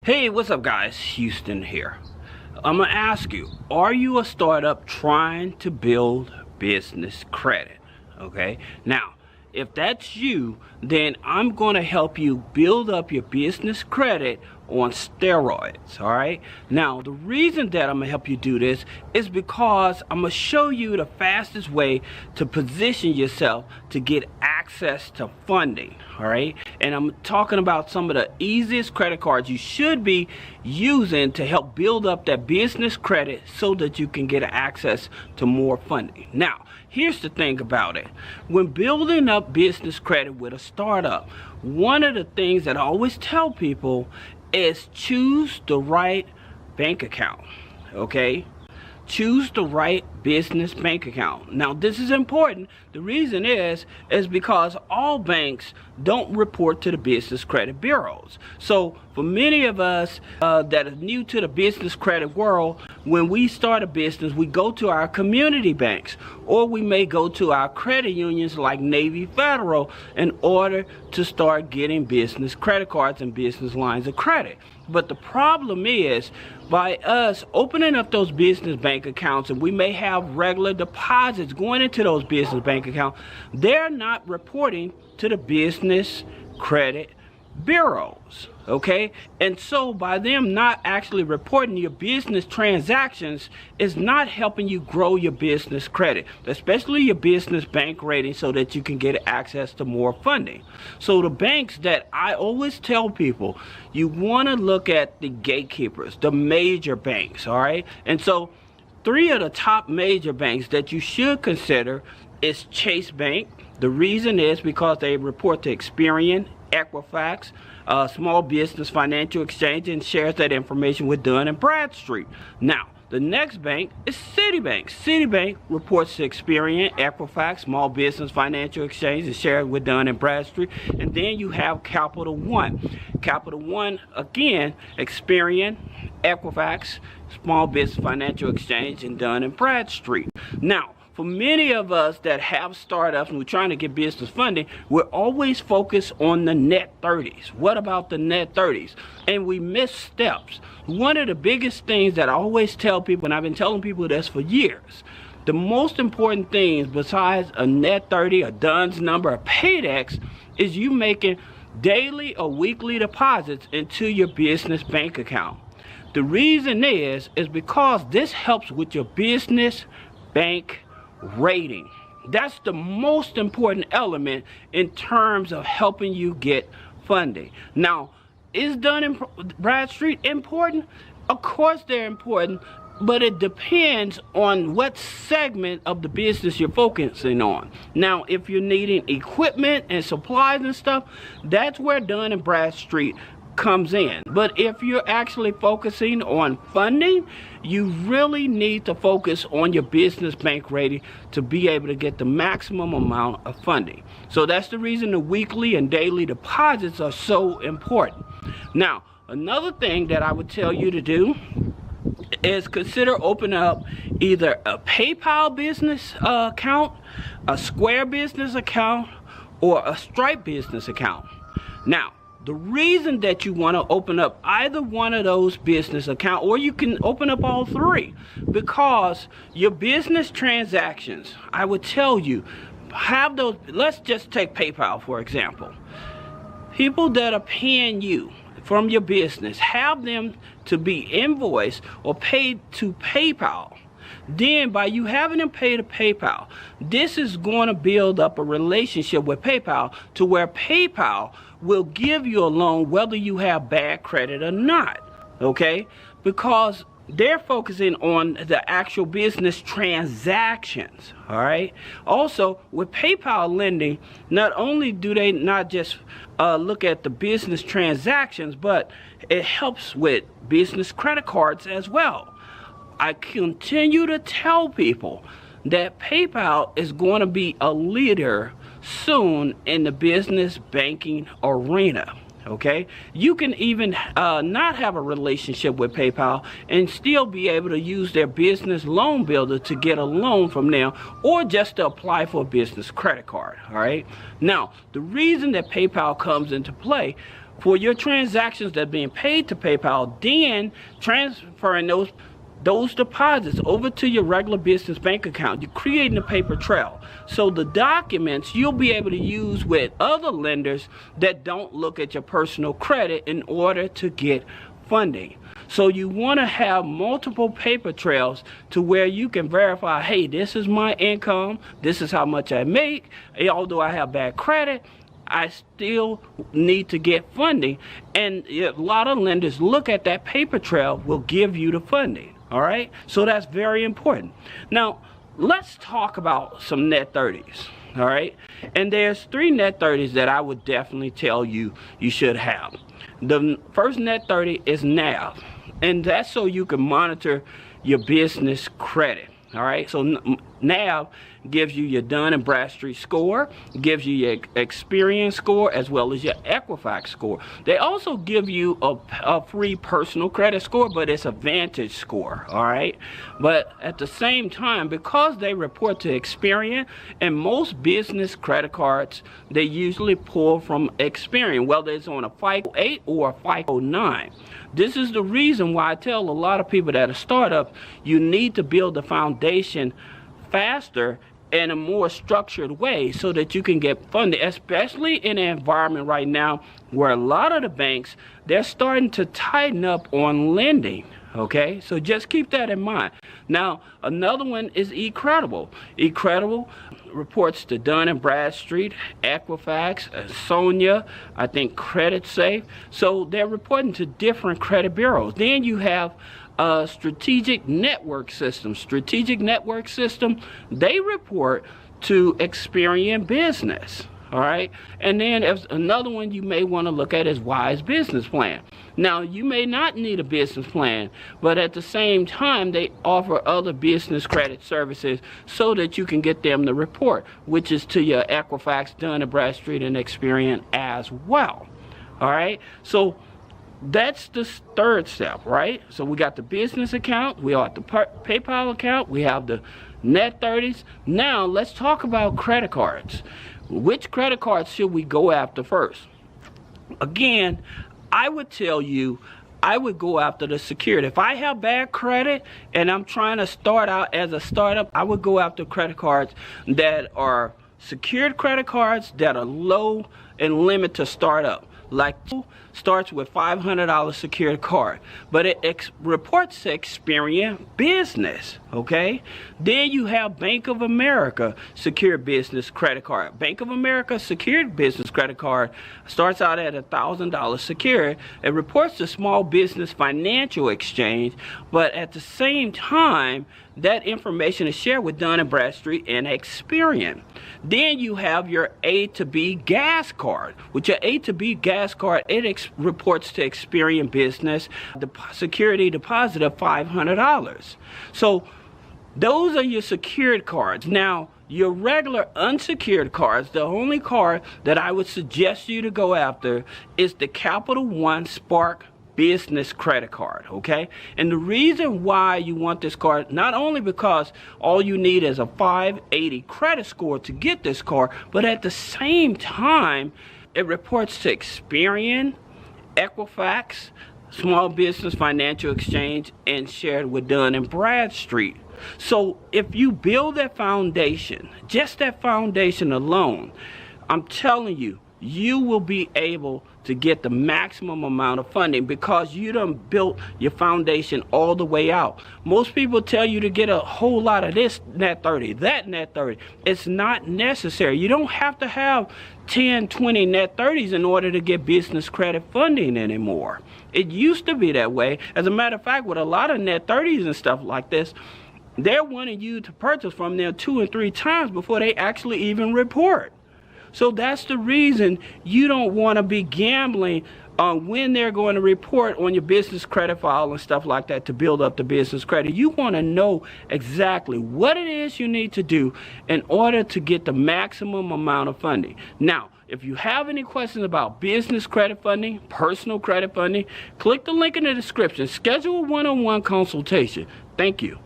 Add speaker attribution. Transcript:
Speaker 1: Hey, what's up guys? Houston here. I'm gonna ask you, are you a startup trying to build business credit? Okay, now if that's you, then I'm gonna help you build up your business credit on steroids. All right, now the reason that I'm gonna help you do this is because I'm gonna show you the fastest way to position yourself to get access to funding. All right, and I'm talking about some of the easiest credit cards you should be using to help build up that business credit so that you can get access to more funding. Now here's the thing about it. When building up business credit with a startup, one of the things that I always tell people is choose the right bank account. Okay, choose the right business bank account. Now this is important. The reason is because all banks don't report to the business credit bureaus. So for many of us that are new to the business credit world, when we start a business, we go to our community banks, or we may go to our credit unions like Navy Federal in order to start getting business credit cards and business lines of credit. But the problem is, by us opening up those business bank accounts, and we may have regular deposits going into those business bank accounts, they're not reporting to the business credit bureaus. Okay, and so by them not actually reporting your business transactions is not helping you grow your business credit, especially your business bank rating, so that you can get access to more funding. So the banks that I always tell people, you want to look at the gatekeepers, the major banks. All right, and so three of the top major banks that you should consider is Chase Bank. The reason is because they report to Experian, Equifax, Small Business Financial Exchange, and shares that information with Dun & Bradstreet. Now, the next bank is Citibank. Citibank reports to Experian, Equifax, Small Business Financial Exchange, and shares with Dun & Bradstreet. And then you have Capital One. Capital One, again, Experian, Equifax, Small Business Financial Exchange, and Dun & Bradstreet. Now, for many of us that have startups and we're trying to get business funding, we're always focused on the net 30s. What about the net 30s? And we miss steps. One of the biggest things that I always tell people, and I've been telling people this for years, the most important things besides a net 30, a DUNS number, a PAYDEX, is you making daily or weekly deposits into your business bank account. The reason is because this helps with your business bank rating. That's the most important element in terms of helping you get funding. Now, is Dun & Bradstreet important? Of course they're important, but it depends on what segment of the business you're focusing on. Now, if you're needing equipment and supplies and stuff, that's where Dun & Bradstreet comes in. But if you're actually focusing on funding, you really need to focus on your business bank rating to be able to get the maximum amount of funding. So that's the reason the weekly and daily deposits are so important. Now, another thing that I would tell you to do is consider opening up either a PayPal business account, a Square business account, or a Stripe business account. Now, the reason that you want to open up either one of those business accounts, or you can open up all three, because your business transactions, I would tell you, have those. Let's just take PayPal for example. People that are paying you from your business, have them to be invoiced or paid to PayPal. Then by you having them pay to PayPal, this is going to build up a relationship with PayPal to where PayPal will give you a loan whether you have bad credit or not. Okay, because they're focusing on the actual business transactions. All right, also with PayPal lending, not only do they not just look at the business transactions, but it helps with business credit cards as well. I continue to tell people that PayPal is going to be a leader soon in the business banking arena. Okay, you can even not have a relationship with PayPal and still be able to use their business loan builder to get a loan from them, or just to apply for a business credit card. All right, now the reason that PayPal comes into play for your transactions that are being paid to PayPal, then transferring those deposits over to your regular business bank account. You're creating a paper trail. So the documents you'll be able to use with other lenders that don't look at your personal credit in order to get funding. So you want to have multiple paper trails to where you can verify, hey, this is my income, this is how much I make, although I have bad credit, I still need to get funding. And a lot of lenders look at that paper trail, will give you the funding. All right, so that's very important. Now let's talk about some net 30s. All right, and there's 3 net 30s that I would definitely tell you should have. The first net 30 is NAV, and that's so you can monitor your business credit. All right, so NAV gives you your Dun & Bradstreet score, gives you your Experian score, as well as your Equifax score. They also give you a free personal credit score, but it's a Vantage score, all right? But at the same time, because they report to Experian, and most business credit cards, they usually pull from Experian, whether it's on a FICO 8 or a FICO 9. This is the reason why I tell a lot of people that are startups, you need to build the foundation faster in a more structured way so that you can get funded, especially in an environment right now where a lot of the banks, they're starting to tighten up on lending. Okay, so just keep that in mind. Now, another one is eCredible. eCredible reports to Dun & Bradstreet, Equifax, Sonia, I think Credit Safe. So they're reporting to different credit bureaus. Then you have Strategic Network System. Strategic Network System, they report to Experian Business. All right, and then there's another one you may want to look at is Wise Business Plan. Now, you may not need a business plan, but at the same time, they offer other business credit services so that you can get them to report, which is to your Equifax, Dun & Bradstreet, and Experian as well. All right, so that's the third step, right? So we got the business account, we got the PayPal account, we have the net 30s. Now, let's talk about credit cards. Which credit cards should we go after first? Again, I would tell you, I would go after the secured. If I have bad credit and I'm trying to start out as a startup, I would go after credit cards that are secured credit cards that are low and limit to start up. Like starts with $500 secured card, but it reports to Experian Business. Okay, then you have Bank of America secured business credit card. Bank of America secured business credit card starts out at $1,000 secured. It reports to Small Business Financial Exchange, but at the same time, that information is shared with Dun & Bradstreet and Experian. Then you have your A to B gas card. With your A to B gas card, it reports to Experian Business the security deposit of $500. So those are your secured cards. Now, your regular unsecured cards, the only card that I would suggest you to go after is the Capital One Spark business credit card. Okay, and the reason why you want this card, not only because all you need is a 580 credit score to get this card, but at the same time it reports to Experian, Equifax, Small Business Financial Exchange, and shared with Dun & Bradstreet. So if you build that foundation, just that foundation alone, I'm telling you, you will be able to get the maximum amount of funding because you done built your foundation all the way out. Most people tell you to get a whole lot of this net 30, that net 30. It's not necessary. You don't have to have 10, 20 net 30s in order to get business credit funding anymore. It used to be that way. As a matter of fact, with a lot of net 30s and stuff like this, they're wanting you to purchase from them 2 and 3 times before they actually even report. So that's the reason you don't want to be gambling on when they're going to report on your business credit file and stuff like that to build up the business credit. You want to know exactly what it is you need to do in order to get the maximum amount of funding. Now, if you have any questions about business credit funding, personal credit funding, click the link in the description. Schedule a one-on-one consultation. Thank you.